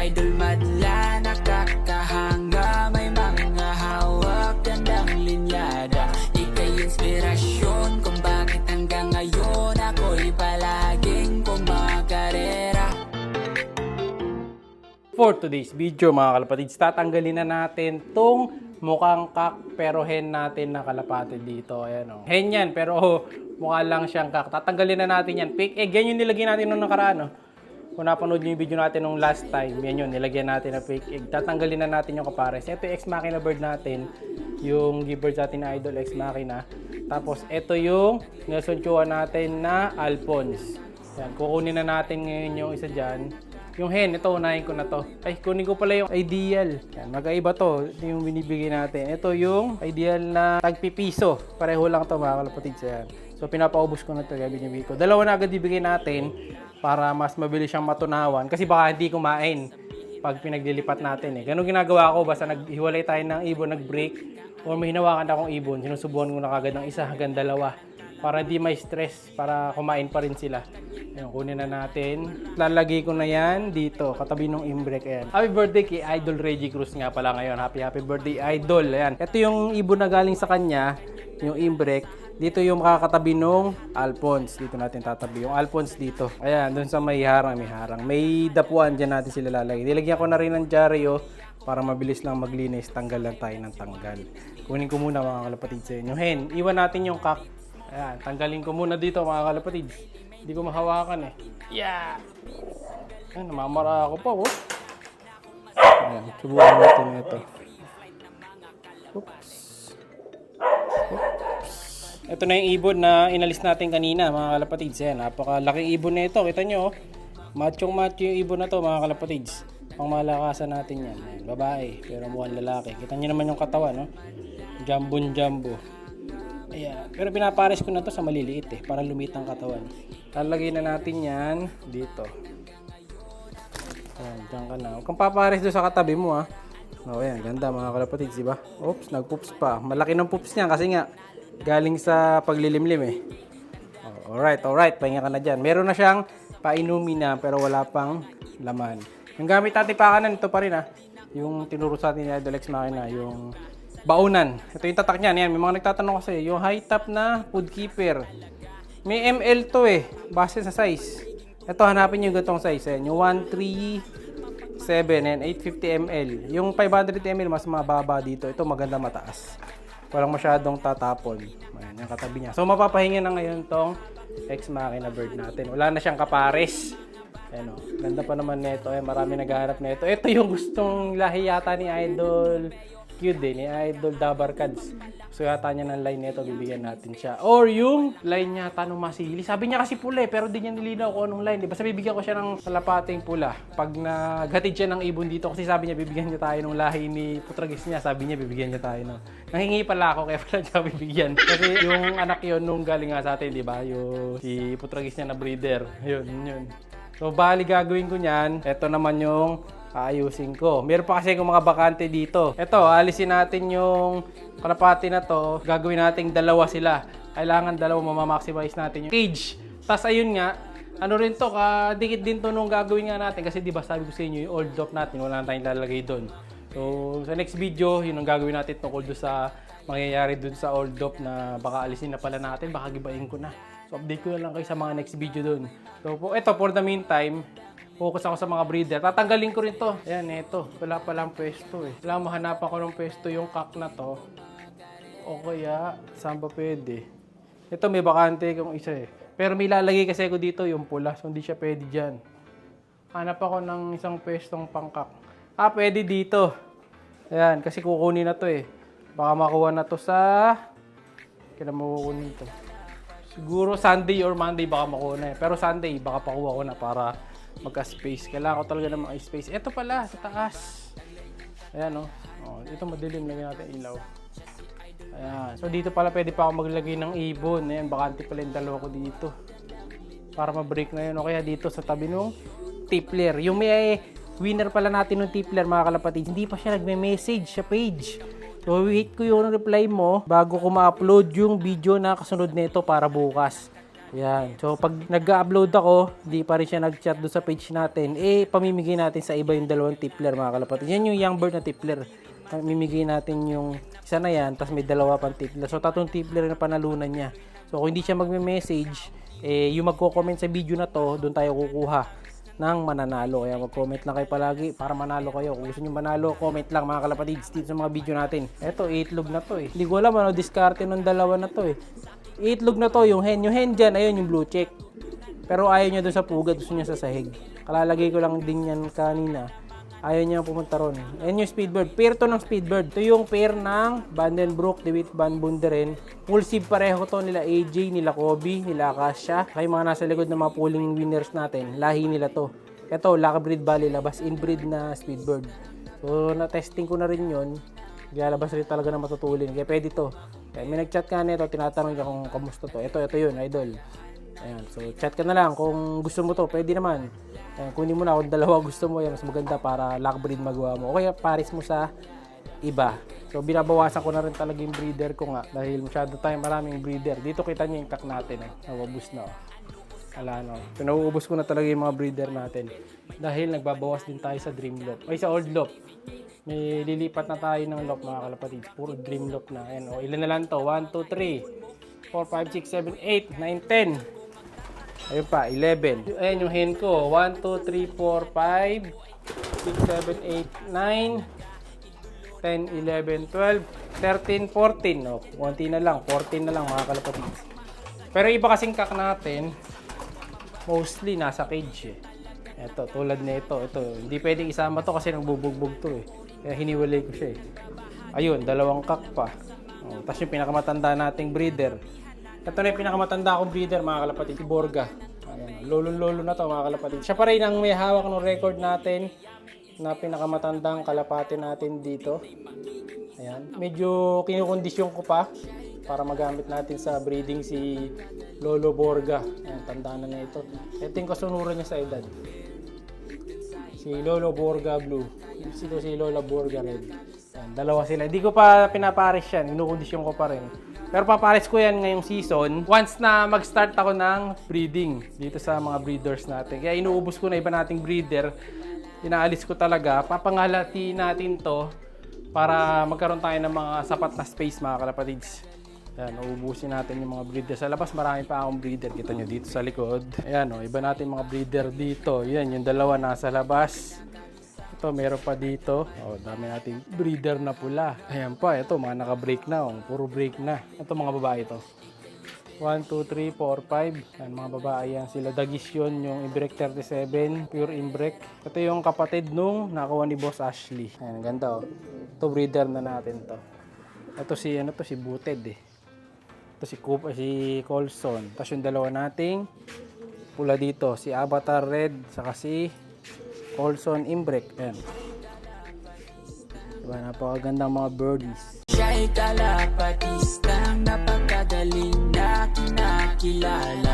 idol madla, nakakahanga, may mga hawak, gandang linyada. Ika'y inspirasyon kung bakit hanggang ngayon ako'y palaging kumakarera. For today's video mga kalapatids, tatanggalin na natin tong mukhang kak pero hen natin na kalapatid dito. Ayan o. Hen yan pero mukha lang siyang kak. Tatanggalin na natin yan. Fake egg. Yan yung nilagyan natin nung nakaraan. Kung napanood nyo yung video natin nung last time, yan yun. Nilagyan natin na fake egg. Tatanggalin na natin yung kapares. Ito yung ex machina bird natin. Yung gibbird natin na idol ex machina. Tapos ito yung Nelson Chua natin na Alphonse. Yan. Kukunin na natin ngayon yung isa dyan. Yung hen, ito, unahin ko na to. Ay, kunin ko pala yung ideal. Yan, magkaiba to. Ito yung binibigay natin. Ito yung ideal na tagpipiso. Pareho lang to mga kalapatids. Yan. So, pinapaubos ko na ito. Binibigay ko. Dalawa na agad ibigay natin para mas mabilis siyang matunawan. Kasi baka hindi kumain pag pinaglilipat natin. Ganun ginagawa ko. Basta naghiwalay tayo ng ibon, nag-break. O may hinawakan akong ibon. Sinusubuhan ko na kagad ng isa hanggang dalawa. Para di may stress, para kumain pa rin sila. Ayan, kunin na natin. Lalagay ko na yan dito, katabi ng imbrek. Ayan. Happy birthday kay Idol Reggie Cruz nga pala ngayon. Happy birthday, Idol. Ayan. Ito yung ibon na galing sa kanya, yung imbrek. Dito yung makakatabi nung Alphonse. Dito natin tatabi yung Alphonse dito. Ayan, dun sa may harang, may dapuan. Dyan natin sila lalagay. Nilagyan ko na rin ng dyaryo para mabilis lang maglinis. Tanggal lang tayo ng tanggal. Kunin ko muna mga kalapatid sa inyo. Hen, iwan natin yung kak. Ayan, tanggalin ko muna dito mga kalapatids. Hindi ko mahawakan eh. Yeah! Ayan, namamara ako pa oh. Ayan, subukan natin ito. Oops. Ito na yung ibon na inalis natin kanina mga kalapatids. Ayan, napakalaking ibon na ito. Kita nyo oh. Machong-macho yung ibon na to mga kalapatids. Pang malakasan natin yan. Ayan, babae, pero mukhang lalaki. Kita nyo naman yung katawan no? Jumbo. Ayan. Pero pinapares ko na to sa maliliit eh, para lumit ang katawan. Lalagay na natin yan dito. Ayan, dyan ka na. Huwag kang papares doon sa katabi mo ha. O, ayan, ganda mga kalapatids, diba? Oops, nagpoops pa. Malaki ng poops niya kasi nga, galing sa paglilimlim eh. Alright, pahinga ka na dyan. Meron na siyang painumin na, pero wala pang laman. Yung gamit natin pakanan, ito pa rin ha. Yung tinuro sa atin ni Idol Ex Machina, yung baunan. Ito yung tatak niyan. Yan, may mga nagtatanong kasi, yung high top na food keeper. May ML to eh, base sa size. Ito, hanapin nyo yung gatong size. Yan, yung 137 and 850 ml. Yung 500 ml, mas mababa dito. Ito maganda mataas. Walang masyadong tatapon. Ayan, yung katabi niya. So, mapapahinga na ngayon tong Ex Machina bird natin. Wala na siyang kapares. Ayan o, ganda pa naman nito. Ayan, marami naghahanap nito. Ito yung gustong lahi yata ni Idol cute din, ni Idol Dabarkads. So yata niya ng line nito, bibigyan natin siya. Or yung line niya tanong masili. Sabi niya kasi pula pero di niya nilinaw kung anong line. Basta bibigyan ko siya ng kalapating pula. Pag naghatid siya ng ibon dito, kasi sabi niya bibigyan niya tayo ng lahi ni putragis niya. Sabi niya bibigyan niya tayo ng... Nanghingi pala ako kaya pala siya bibigyan. Kasi yung anak yon nung galing nga sa atin, di ba? Yung si putragis niya na breeder. Yun. So bali gagawin ko niyan. Ito naman yung aayusin ko. Meron pa kasi akong mga bakante dito. Ito, alisin natin yung kalapati na to. Gagawin natin dalawa sila. Kailangan dalawa, mamamaximize natin yung cage. Tapos ayun nga, ano rin to, dikit din to nung gagawin nga natin. Kasi diba sabi ko sa inyo, yung old dop natin, wala na tayong lalagay doon. So, sa next video, yun ang gagawin natin tungkol doon sa mangyayari doon sa old dop na baka alisin na pala natin, baka gibain ko na. So, update ko na lang kayo sa mga next video doon. So, ito, for the meantime, focus ako sa mga breeder. Tatanggalin ko rin to. Ayan, ito. Wala palang pwesto eh. Wala, mahanapan ko ng pwesto yung kak na to. O kaya, saan ba pwede? Ito, may bakante kung isa eh. Pero may lalagay kasi ako dito yung pula. So, hindi siya pwede dyan. Hanap ako ng isang pwestong pangkak. Pwede dito. Ayan, kasi kukunin na to eh. Baka makuha na to sa... Kailan makukunin to? Siguro Sunday or Monday baka makuha na eh. Pero Sunday, baka pakuha ko na para magka-space. Kailangan ko talaga ng mga space. Ito pala, sa taas. Ayan, oh. Ito madilim. Lagyan natin ilaw. Ayan. So, dito pala pwede pa ako maglagay ng ibon. Ayan, bakante pala yung dalawa ko dito. Para ma-break na yun. O kaya dito sa tabi nung tippler. Yung may winner pala natin ng tippler, mga kalapatid. Hindi pa siya nagme-message sa page. So, wait ko yung reply mo bago ko ma-upload yung video na kasunod nito para bukas. Yan. So, pag nag-upload ako, di pa rin siya nag-chat doon sa page natin, pamimigay natin sa iba yung dalawang tipler, mga kalapatid. Yan yung young bird na tipler. Pamimigay natin yung isa na yan, tapos may dalawa pang tipler. So, 3 tipler na panalunan niya. So, kung hindi siya magme-message, yung magko-comment sa video na to, doon tayo kukuha ng mananalo. Kaya mag-comment lang kayo palagi para manalo kayo. Kung gusto nyo manalo, comment lang mga kalapatids dito sa mga video natin. Eto, itlog na to Hindi ko alam ano diskarte ng dalawa na to Itlog na to, yung hen dyan, ayun yung blue check. Pero ayaw niya doon sa pugad, gusto niya sa sahig. Kalalagay ko lang din yan kanina. Ayaw niya pumunta ron. Ayan yung Speedbird. Pair to ng Speedbird. Ito yung pair ng Vandenbroek, DeWitt Van Bunderen. Full seed pareho to nila AJ, nila Kobe, nila Akasha. Kaya mga nasa likod ng mga pooling winners natin, lahi nila to. Ito, Lakabreed Valley, labas inbreed na Speedbird. So, na-testing ko na rin yun. Lalabas rin talaga na matutulin. Kaya pwede to. Kaya may nag-chat ka nito, tinatanong ka kung kamusta to. Ito yun, idol. Ayan, so chat ka na lang kung gusto mo to, pwede naman. Ayan, kunin mo na kung dalawa gusto mo, yan mas maganda para lockbreed magawa mo. O kaya pares mo sa iba. So binabawasan ko na rin talaga yung breeder ko nga dahil masyado tayong maraming breeder. Dito kita nyo yung kak natin nawabos na Wala no. Pinauubos ko na talaga yung mga breeder natin. Dahil nagbabawas din tayo sa dream loop. Ay sa old loop. May lilipat na tayo ng loop mga kalapatid. Puro dream loop na. Ayan, ilan na lang to? 1, 2, 3, 4, 5, 6, 7, 8, 9, 10. Ayun pa, 11. Ayan yung hen ko. 1, 2, 3, 4, 5, 6, 7, 8, 9, 10, 11, 12, 13, 14. No, konti na lang. 14 na lang mga kalapatid. Pero iba kasing kak natin, mostly nasa cage Ito, tulad nito. Ito, hindi pwedeng isama to kasi nagbubugbog to Kaya hiniwalay ko siya Ayun, 2 kak pa. Tapos yung pinakamatanda nating breeder. Ito na yung pinakamatanda akong breeder mga kalapatid, si Borga. Lolo na to mga kalapatid. Siya pa rin ang may hawak ng record natin na pinakamatandang kalapati natin dito. Ayan. Medyo kinukondisyon ko pa para magamit natin sa breeding si Lolo Borga. Ayan, tandaan na ito. Ito yung kasunuran niya sa edad. Si Lolo Borga Blue. Ito si Lola Borga Red. Ayan, dalawa sila. Hindi ko pa pinapares yan. Kinukondisyon ko pa rin. Pero papares ko yan ngayong season once na mag-start ako ng breeding dito sa mga breeders natin. Kaya inuubos ko na iba nating breeder. Inaalis ko talaga. Papangalati natin to para magkaroon tayo ng mga sapat na space mga kalapatids. Ayan, uubusin natin yung mga breeder sa labas. Marami pa akong breeder. Kita nyo dito sa likod. Ayan, iba natin mga breeder dito. Yan, yung dalawa nasa labas. Ito, meron pa dito. Dami nating breeder na pula. Ayan pa, ito, mga naka-break na. Puro break na. Ito, mga babae ito. 1, 2, 3, 4, 5. Ayan, mga babae yan. Sila Dagis yun, yung Imbrek 37, pure Imbrek. Ito yung kapatid nung nakuha ni Boss Ashley. Ayan, ganda Ito, breeder na natin to. Ito si, si Booted Ito si Colson. Tapos yung dalawa nating pula dito. Si Avatar Red, saka si Colson Imbrek. Ayan. Diba, napakagandang mga birdies. Siya'y kalapatistang napakagaling na kinakilala.